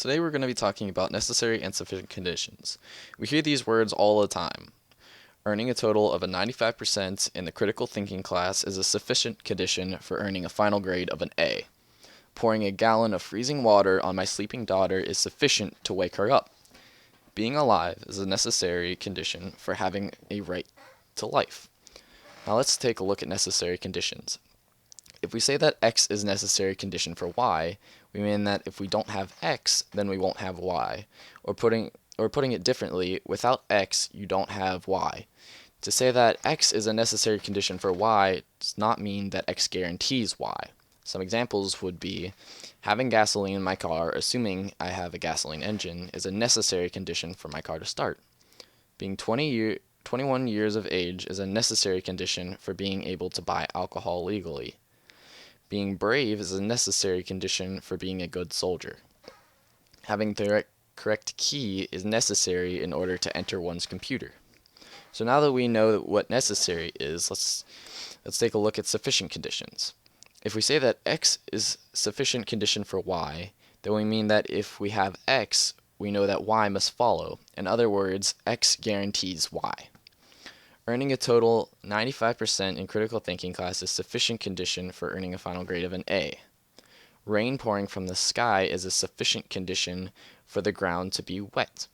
Today we're going to be talking about necessary and sufficient conditions. We hear these words all the time. Earning a total of a 95% in the critical thinking class is a sufficient condition for earning a final grade of an A. Pouring a gallon of freezing water on my sleeping daughter is sufficient to wake her up. Being alive is a necessary condition for having a right to life. Now let's take a look at necessary conditions. If we say that X is a necessary condition for Y, we mean that if we don't have X, then we won't have Y. Or putting it differently, without X, you don't have Y. To say that X is a necessary condition for Y does not mean that X guarantees Y. Some examples would be having gasoline in my car, assuming I have a gasoline engine, is a necessary condition for my car to start. Being 21 years of age is a necessary condition for being able to buy alcohol legally. Being brave is a necessary condition for being a good soldier. Having the correct key is necessary in order to enter one's computer. So now that we know what necessary is, let's take a look at sufficient conditions. If we say that X is sufficient condition for Y, then we mean that if we have X, we know that Y must follow. In other words, X guarantees Y. Earning a total 95% in critical thinking class is sufficient condition for earning a final grade of an A. Rain pouring from the sky is a sufficient condition for the ground to be wet.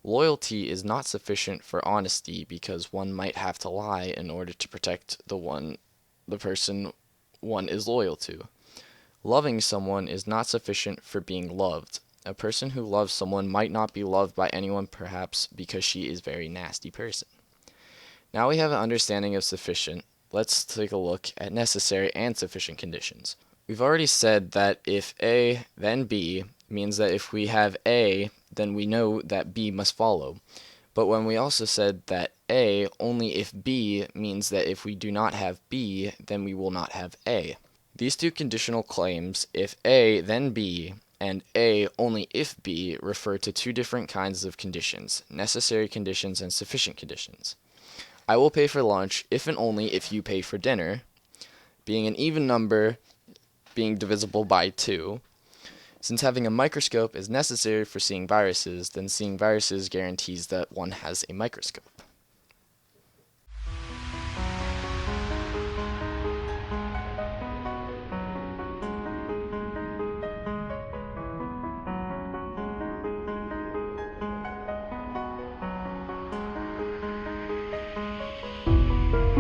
Loyalty is not sufficient for honesty because one might have to lie in order to protect the person one is loyal to. Loving someone is not sufficient for being loved. A person who loves someone might not be loved by anyone, perhaps because she is a very nasty person. Now we have an understanding of sufficient. Let's take a look at necessary and sufficient conditions. We've already said that if A, then B, means that if we have A, then we know that B must follow. But when we also said that A only if B means that if we do not have B, then we will not have A. These two conditional claims, if A, then B, and A only if B, refer to two different kinds of conditions, necessary conditions and sufficient conditions. I will pay for lunch if and only if you pay for dinner, being an even number, being divisible by 2. Since having a microscope is necessary for seeing viruses, then seeing viruses guarantees that one has a microscope.